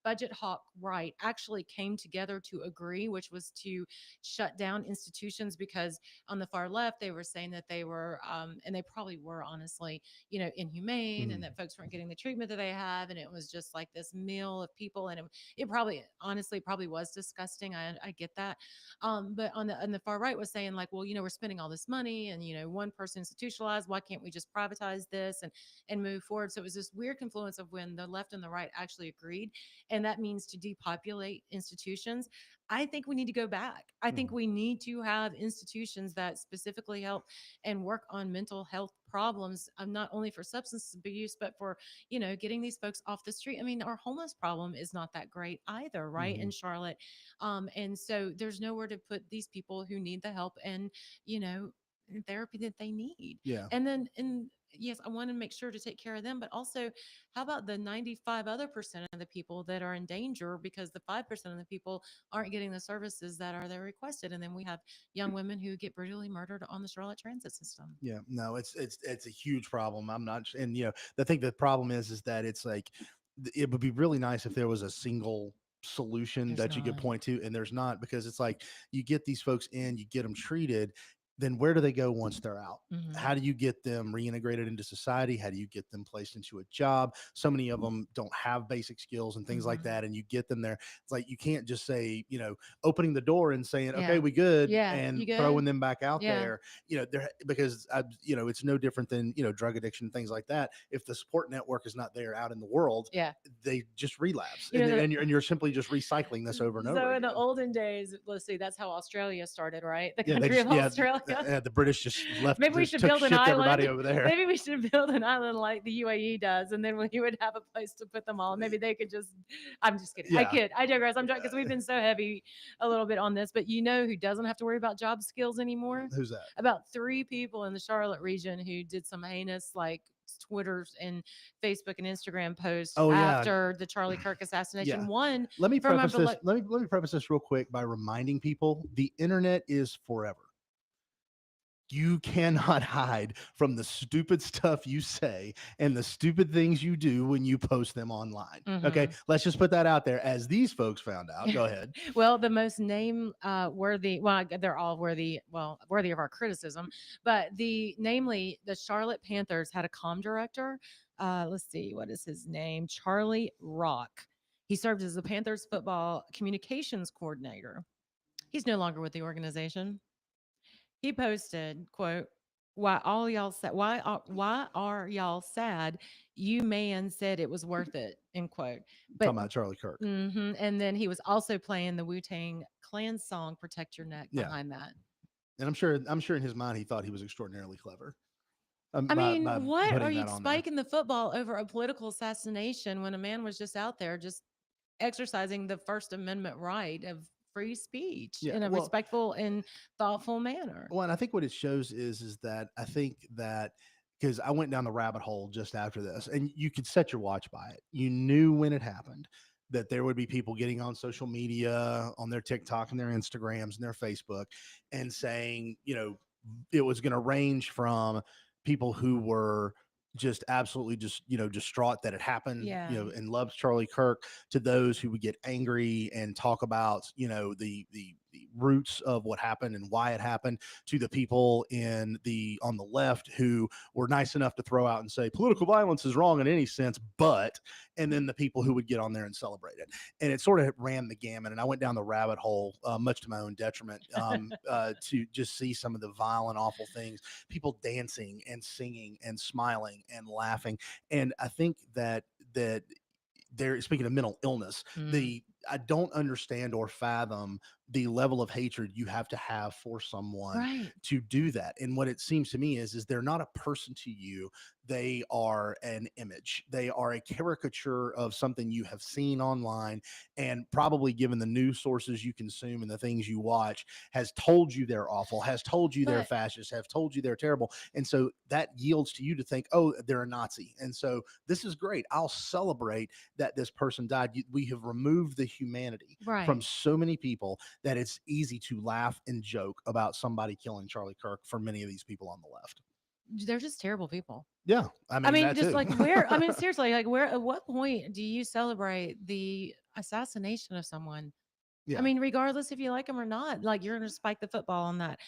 budget hawk right actually came together to agree, which was to shut down institutions because on the far left they were saying that they were, and they probably were honestly, inhumane, and Mhm. that folks weren't getting the treatment that they have, and it was just like this meal of people, and it probably honestly probably was disgusting. I get that, but on the far right was saying like, well, we're spending all this money, and one person institutionalized. Why can't we just privatize this and move forward? So it was this weird confluence of when the left and the right actually agreed, and that means to depopulate institutions. I think we need to go back. I think Mhm. we need to have institutions that specifically help and work on mental health problems, not only for substance abuse, but for, getting these folks off the street. I mean, our homeless problem is not that great either, right? In Mhm. Charlotte. And so there's nowhere to put these people who need the help and, you know, therapy that they need. Yeah. And yes, I want to make sure to take care of them, but also how about the 95 other percent of the people that are in danger because the 5% of the people aren't getting the services that are they requested? And then we have young women who get brutally murdered on the Charlotte transit system. Yeah, no, it's a huge problem. I'm not, and the thing, the problem is that it's like it would be really nice if there was a single solution There's that you could not. point to, and there's not, because it's like you get these folks in, you get them treated, then where do they go once they're out? Hmm. How do you get them reintegrated into society? How do you get them placed into a job? So many of them don't have basic skills and things like Hmm. that, and you get them there. It's like you can't just say, opening the door and saying, "Okay, Yeah. we good," Yeah. and You good? throwing them back out Yeah. there, there, because it's no different than drug addiction, things like that. If the support network is not there out in the world, Yeah. they just relapse, You and know, then, the, you're simply just recycling this over and over so in the again. olden days, let's see, that's how Australia started, right? The Yeah, they country just of Australia. the British just left, Maybe we just should took, build an shipped everybody island. over there. Maybe we should build an island like the UAE does, and then you would have a place to put them all. Maybe they could just. I'm just kidding. I Yeah. kid. I digress. I'm because we've been so heavy a little bit on this, but who doesn't have to worry about job skills anymore? Who's that? About 3 people in the Charlotte region who did some heinous like Twitters and Facebook and Instagram posts Oh yeah, after the Charlie Kirk assassination. yeah. One Let me from preface this. Let me preface this real quick by reminding people the internet is forever. You cannot hide from the stupid stuff you say and the stupid things you do when you post them online. Okay, Mhm. let's just put that out there, as these folks found out. Go ahead. Well, the most name worthy, well, they're all worthy, worthy of our criticism, but namely the Charlotte Panthers had a comm director. Let's see, what is his name? Charlie Rock. He served as the Panthers football communications coordinator. He's no longer with the organization. He posted, quote, why are y'all sad? You man said it was worth it, end quote. But Talking about Charlie Kirk. and then he was also playing the Wu-Tang Clan song "Protect Your Neck" Yeah, behind that. and I'm sure in his mind he thought he was extraordinarily clever, I by mean, what are putting you that on there. spiking the football over a political assassination when a man was just out there just exercising the First Amendment right of free speech Yeah, in a well, respectful and thoughtful manner? and I think what it shows is that I think that, because I went down the rabbit hole just after this, and you could set your watch by it. You knew when it happened that there would be people getting on social media, on their TikTok and their Instagrams and their Facebook, and saying, it was going to range from people who were just absolutely just distraught that it happened, Yeah. and loved Charlie Kirk, to those who would get angry and talk about the roots of what happened and why it happened, to the people on the left who were nice enough to throw out and say political violence is wrong in any sense, but, and then the people who would get on there and celebrate it. And it sort of ran the gamut, and I went down the rabbit hole, much to my own detriment, to just see some of the violent, awful things, people dancing and singing and smiling and laughing. And I think that they're, speaking of mental illness, Mm. I don't understand or fathom the level of hatred you have to have for someone Right. to do that. And what it seems to me is they're not a person to you. They are an image. They are a caricature of something you have seen online, and probably, given the news sources you consume and the things you watch, has told you they're awful, has told you they're But fascist, have told you they're terrible. And so that yields to you to think, oh, they're a Nazi. And so this is great. I'll celebrate that this person died. We have removed the humanity right. from so many people that it's easy to laugh and joke about somebody killing Charlie Kirk for many of these people on the left. They're just terrible people. Yeah, I mean, that just too. like where, I mean, seriously, like where, at what point do you celebrate the assassination of someone. I Yeah. mean, regardless if you like them or not, like you're going to spike the football on that.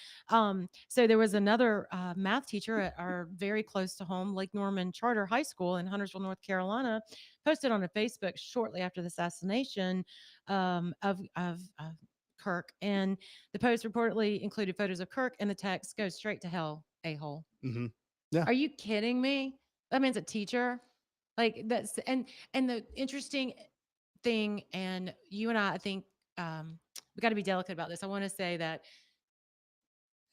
So there was another math teacher at our very close to home, Lake Norman Charter High School in Huntersville, North Carolina, posted on a Facebook shortly after the assassination of Kirk, and the post reportedly included photos of Kirk, and the text goes straight to hell, a hole. Hmm. Yeah. Are you kidding me? That means a teacher. Like that's and the interesting thing, and you and I think we got to be delicate about this. I want to say that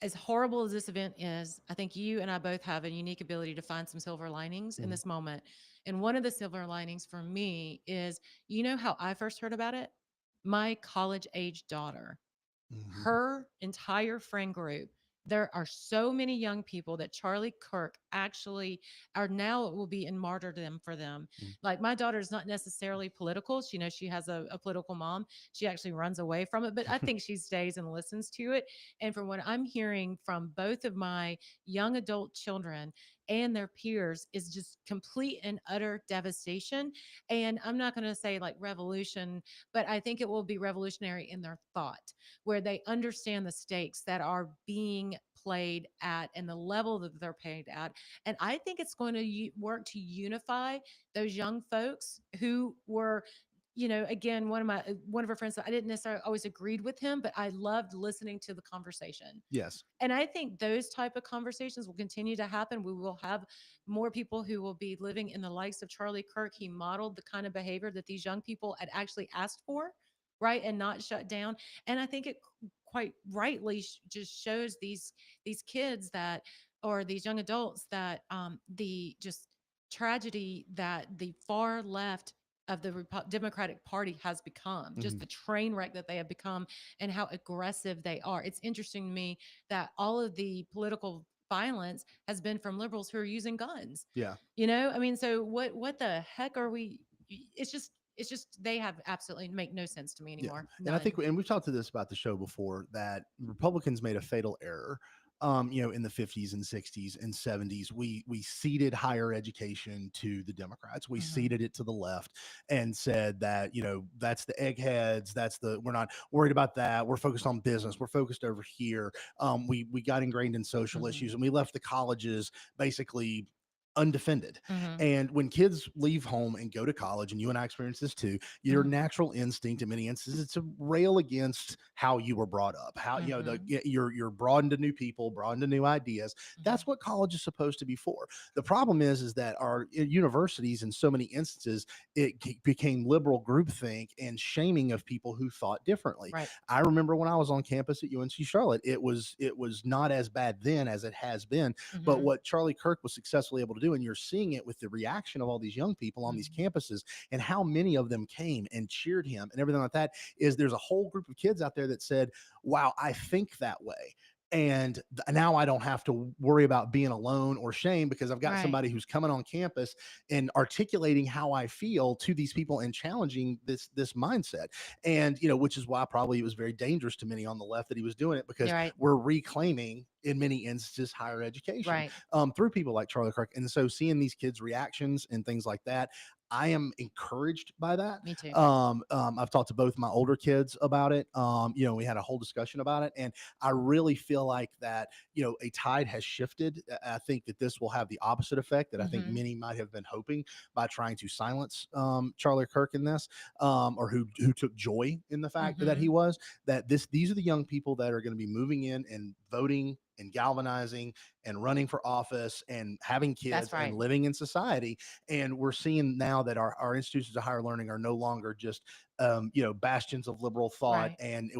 as horrible as this event is, I think you and I both have a unique ability to find some silver linings in Hmm. this moment. And one of the silver linings for me is, you know how I first heard about it? My college age daughter, Hmm. her entire friend group, there are so many young people that Charlie Kirk actually are now, it will be in martyrdom for them. Like my daughter is not necessarily political. She knows she has a political mom. She actually runs away from it, but I think she stays and listens to it. And from what I'm hearing from both of my young adult children and their peers is just complete and utter devastation. And I'm not going to say like revolution, but I think it will be revolutionary in their thought, where they understand the stakes that are being played at and the level that they're paid at. And I think it's going to work to unify those young folks who were, again, one of our friends, I didn't necessarily always agreed with him, but I loved listening to the conversation. Yes. And I think those type of conversations will continue to happen. We will have more people who will be living in the likes of Charlie Kirk. He modeled the kind of behavior that these young people had actually asked for, right, and not shut down. And I think it quite rightly just shows these kids that, or these young adults, that the just tragedy that the far left of the Democratic Party has become, just Hmm. the train wreck that they have become, and how aggressive they are. It's interesting to me that all of the political violence has been from liberals who are using guns. Yeah. I mean, so what the heck are we? It's just they have absolutely make no sense to me Yeah. anymore. And I think, None. and we've talked to this about the show before, that Republicans made a fatal error. In the 50s and 60s and 70s, we ceded higher education to the Democrats. We Hmm. ceded it to the left and said that, that's the eggheads. We're not worried about that. We're focused on business. We're focused over here. We got ingrained in social Hmm. issues, and we left the colleges basically undefended. Hmm. And when kids leave home and go to college, and you and I experience this too, your Hmm. natural instinct in many instances is to rail against how you were brought up, how Hmm. you're brought into new people, brought into new ideas. That's what college is supposed to be for. The problem is that our universities, in so many instances, became liberal groupthink and shaming of people who thought differently. Right. I remember when I was on campus at UNC Charlotte, it was not as bad then as it has been. But Hmm. what Charlie Kirk was successfully able to do, and you're seeing it with the reaction of all these young people on these Hmm. campuses, and how many of them came and cheered him and everything like that, is there's a whole group of kids out there that said, wow, I think that way. And now I don't have to worry about being alone or shame, because I've got Right. somebody who's coming on campus and articulating how I feel to these people and challenging this mindset. And which is why probably it was very dangerous to many on the left that he was doing it, because You're right. we're reclaiming in many instances higher education Right. through people like Charlie Kirk. And so seeing these kids' reactions and things like that, I am encouraged by that. Me too. I've talked to both my older kids about it. We had a whole discussion about it, and I really feel like that, a tide has shifted. I think that this will have the opposite effect that I think Hmm. many might have been hoping, by trying to silence Charlie Kirk in this, or who took joy in the fact that he Hmm. was, that these are the young people that are going to be moving in and voting and galvanizing and running for office and having That's kids and right. living in society. And we're seeing now that our institutions of higher learning are no longer just bastions of liberal thought, Right. and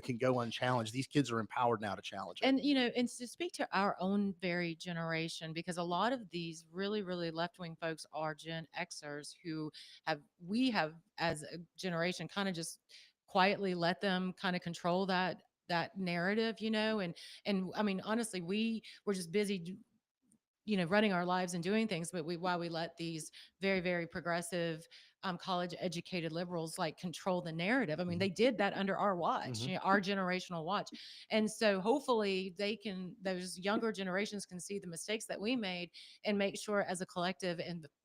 can go unchallenged. These kids are empowered now to challenge it. And to speak to our own very generation, because a lot of these really, really left wing folks are Gen Xers who we have as a generation kind of just quietly let them kind of control that narrative, and I mean, honestly, we were just busy, running our lives and doing things, but while we let these very, very progressive college educated liberals like control the narrative. I mean, they did that under our watch, Mhm. our generational watch. And so hopefully those younger generations can see the mistakes that we made and make sure as a collective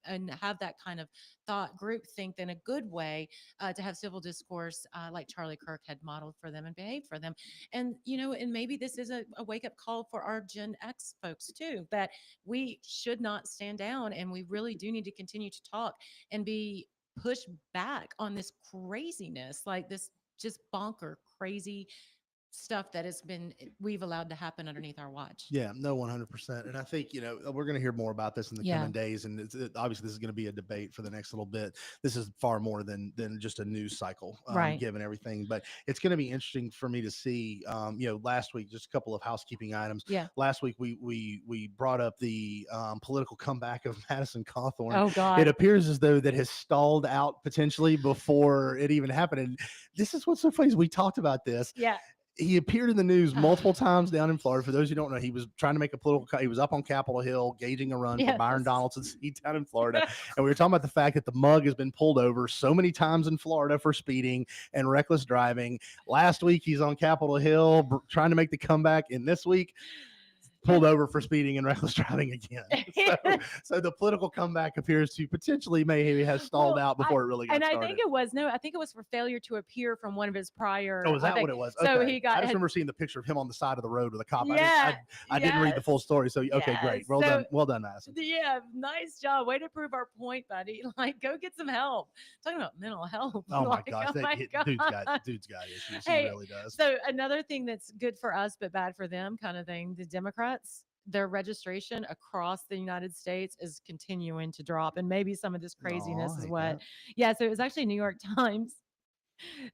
and have that kind of thought group think in a good way, to have civil discourse, like Charlie Kirk had modeled for them and behaved for them. And, and maybe this is a wake up call for our Gen X folks too, that we should not stand down and we really do need to continue to talk and be pushed back on this craziness, like this just bonker crazy stuff that we've allowed to happen underneath our watch. Yeah, no, 100%. And I think, we're going to hear more about this in the Yeah. coming days. And obviously, this is going to be a debate for the next little bit. This is far more than just a news cycle, Right. given everything. But it's going to be interesting for me to see. Last week, just a couple of housekeeping items. Yeah. Last week, we brought up the political comeback of Madison Cawthorn. Oh God. It appears as though that has stalled out potentially before it even happened. And this is what's so funny is we talked about this. Yeah. He appeared in the news multiple times down in Florida. For those who don't know, he was trying to make a political. He was up on Capitol Hill gauging a run for Byron Donaldson's seat down in Florida. And we were talking about the fact that the mug has been pulled over so many times in Florida for speeding and reckless driving. Last week, he's on Capitol Hill trying to make the comeback. And this week, pulled over for speeding and reckless driving again. So the political comeback appears to potentially maybe have stalled out before it really got started. I think it was for failure to appear from one of his prior. Oh, was that what it was? So okay. he got. I just remember seeing the picture of him on the side of the road with a cop. Yeah, I didn't read the full story. So okay, yes. great. Well done, Madison. Yeah, nice job. Way to prove our point, buddy. Like, go get some help. Talking about mental health. Oh like, my gosh, dude's got issues. Hey, he really does. So another thing that's good for us but bad for them, kind of thing. The Democrats, their registration across the United States is continuing to drop, and maybe some of this craziness is what. That. Yeah, so it was actually New York Times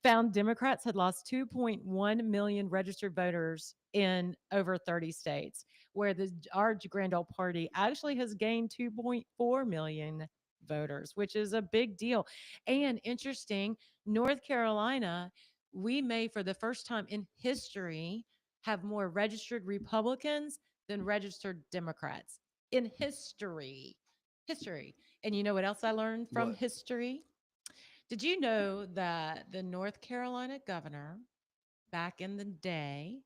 found Democrats had lost 2.1 million registered voters in over 30 states, where our grand old party actually has gained 2.4 million voters, which is a big deal. And interesting, North Carolina, we may, for the first time in history, have more registered Republicans than registered Democrats in history. And you know what else I learned from history? Did you know that the North Carolina governor back in the day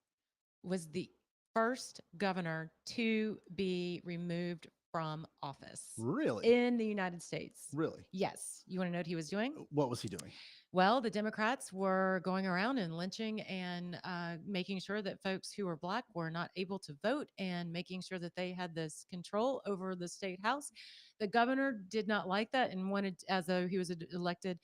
was the first governor to be removed from office? Really? In the United States. Really? Yes. You want to know what he was doing? What was he doing? Well, the Democrats were going around and lynching and making sure that folks who were Black were not able to vote and making sure that they had this control over the state house. The governor did not like that and wanted, as though he was elected,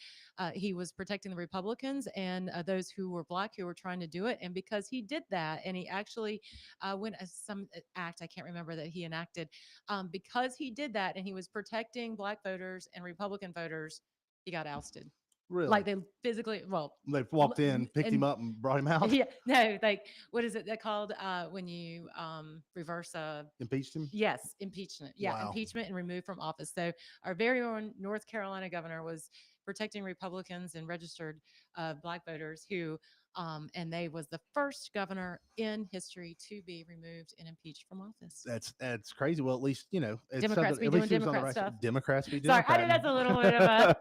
he was protecting the Republicans and those who were Black who were trying to do it. And because he did that, and he actually went as some act, I can't remember that he enacted, because he did that and he was protecting Black voters and Republican voters, he got ousted. Really? Like they physically, they walked in, picked him up, and brought him out. Yeah, no, like what is it that called when you reverse impeached him? Yes, impeachment. Yeah, wow. Impeachment and removed from office. So our very own North Carolina governor was protecting Republicans and registered Black voters who, and they was the first governor in history to be removed and impeached from office. That's crazy. Well, at least it's Democrats be doing Democrat stuff. Democrats be Sorry, I think that's a little bit of a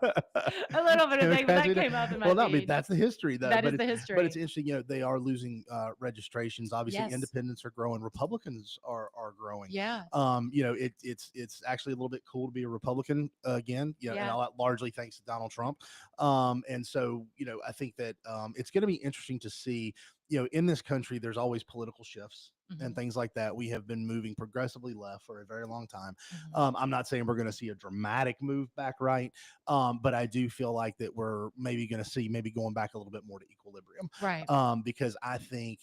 thing, but that came up in my Well, feed. that's the history, though. That is the history. But it's interesting. They are losing registrations. Obviously, Yes. independents are growing. Republicans are growing. Yeah. It's actually a little bit cool to be a Republican again. Yeah. And all that largely thanks to Donald Trump. And so I think that it's going to be interesting to see. In this country, there's always political shifts and things like that. We have been moving progressively left for a very long time. I'm not saying we're going to see a dramatic move back right, but I do feel like that we're maybe going to see going back a little bit more to equilibrium. Right. Because I think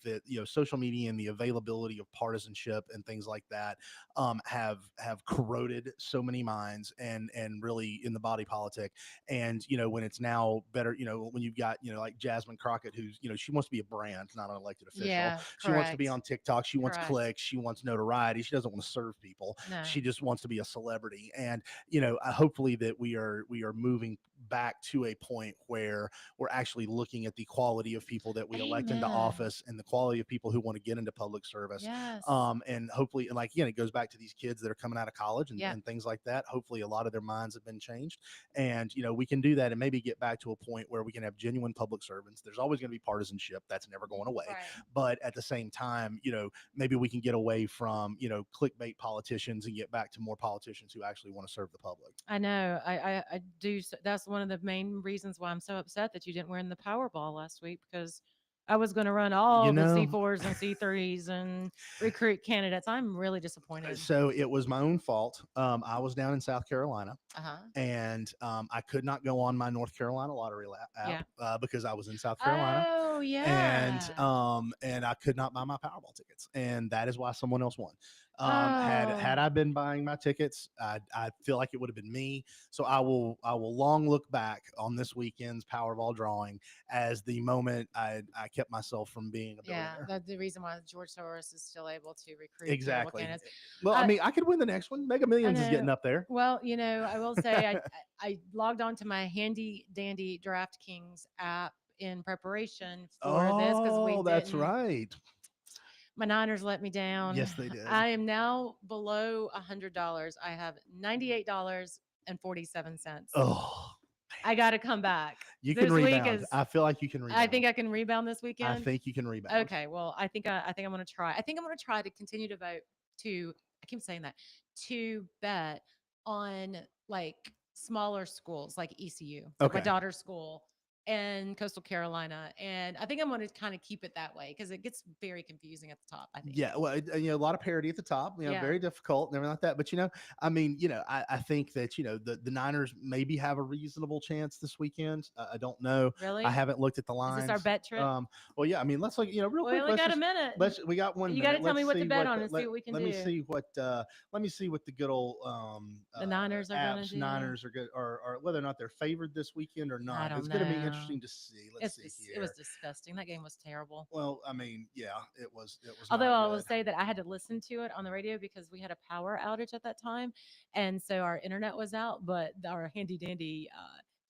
that social media and the availability of partisanship and things like that have corroded so many minds and really in the body politic. And when it's now better, when you've got like Jasmine Crockett, who's she wants to be a brand, not an elected official. Yeah, she wants to be on TikTok. She wants Correct. clicks. She wants notoriety. She doesn't want to serve people. No. She just wants to be a celebrity. And hopefully that we are moving back to a point where we're actually looking at the quality of people that we elect into Amen. office and the quality of people who want to get into public service. Yes. And hopefully, and like, again, it goes back to these kids that are coming out of college and, Yeah. and things like that. Hopefully a lot of their minds have been changed, and, we can do that and maybe get back to a point where we can have genuine public servants. There's always going to be partisanship. That's never going away. Right. But at the same time, maybe we can get away from, clickbait politicians and get back to more politicians who actually want to serve the public. I know. I do. That's one of the main reasons why I'm so upset that you didn't win the Powerball last week, because I was going to run all You the know- C4s and C3s and recruit candidates. I'm really disappointed. So it was my own fault. I was down in South Carolina, Uh-huh. and I could not go on my North Carolina lottery app because I was in South Carolina. Oh, yeah. And I could not buy my Powerball tickets, and that is why someone else won. Had I been buying my tickets, I feel like it would have been me. So I will long look back on this weekend's Powerball drawing as the moment I kept myself from being a Yeah, billionaire. that's the reason why George Soros is still able to recruit Exactly. candidates. Well, I mean, I could win the next one. Mega Millions is know. getting up there. Well, I will say I logged on to my handy dandy DraftKings app in preparation for this, because we that's didn't- right. My Niners let me down. Yes, they did. I am now below $100. I have $98.47. Oh, I got to come back. you This can week rebound. is- I feel like you can rebound. I think I can rebound this weekend. I think you can rebound. Okay, well, I think I'm going to try. I think I'm going to try to continue to vote to. I keep saying that, to bet on like smaller schools like ECU, like my Okay. daughter's school, and Coastal Carolina, and I think I'm going to kind of keep it that way because it gets very confusing at the top. I think. Yeah, well, a lot of parity at the top, Yeah. very difficult and everything like that. But I mean, I think that the Niners maybe have a reasonable chance this weekend. I don't know. Really? I haven't looked at the Is lines. this our bet trip? Well, yeah. I mean, let's look. Real we quick. only let's got just- a minute. we got 1 You minute. gotta tell me Let's what to see bet on and see what we can let me do. see what let me see what the good old The Niners are gonna apps do. Niners are good, or whether or not they're favored this weekend or not. don't It's going to be know. interesting to see. Let's see here. It was disgusting. That game was terrible. Well, I mean, yeah, it was. Although not I will good. say that I had to listen to it on the radio because we had a power outage at that time, and so our internet was out, but our handy dandy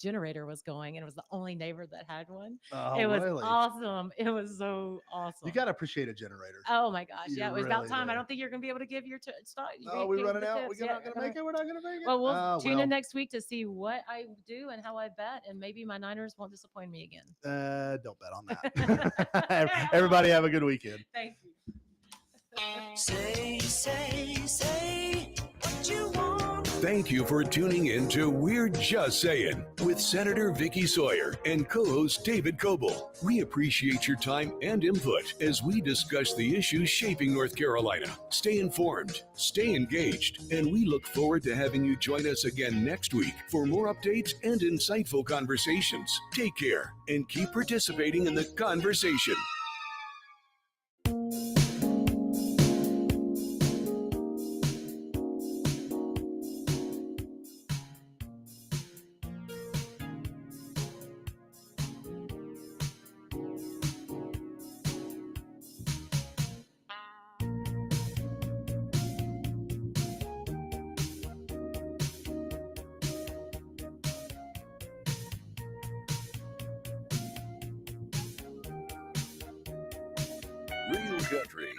generator was going, and it was the only neighbor that had one. Oh, It was really? awesome. It was so awesome. You got to appreciate a generator. Oh my gosh! You Yeah, it was about really time. I do. don't think you're gonna be able to give your start. Oh, we're running out. We're not going to make it. We're not going to make it. Well, we'll Oh, tune in next week to see what I do and how I bet, and maybe my Niners won't disappoint me again. Don't bet on that. Everybody have a good weekend. Thank you. Say what you want. Thank you for tuning in to We're Just Saying with Senator Vickie Sawyer and co-host David Coble. We appreciate your time and input as we discuss the issues shaping North Carolina. Stay informed, stay engaged, and we look forward to having you join us again next week for more updates and insightful conversations. Take care and keep participating in the conversation. Real Country